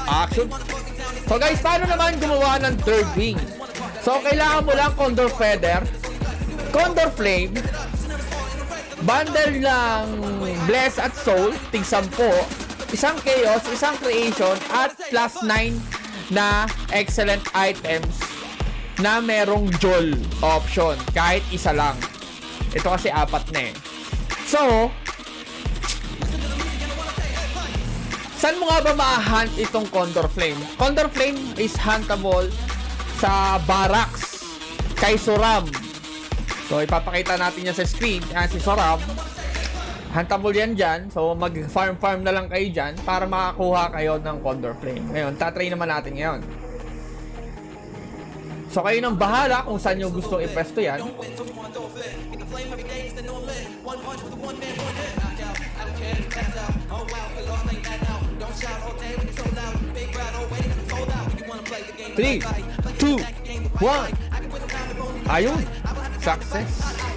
action. So guys, paano naman gumawa ng third wing? So kailangan mo lang Condor Feather, Condor Flame, bundle ng Bless at Soul, tig 10, isang Chaos, isang Creation, at plus 9 na excellent items na merong Jol option. Kahit isa lang. Ito kasi 4 na eh. So, saan mo nga ba ma-hunt itong Condor Flame? Condor Flame is huntable sa Barracks kay Soram. So, ipapakita natin yan sa screen. Yan si Soram. Huntable yan dyan. So, mag-farm na lang kayo dyan para makakuha kayo ng Condor Flame. Ngayon, tatry naman natin ngayon. So, kayo nang bahala kung saan nyo gusto ipesto yan. Three, two, one. Ayun. Success.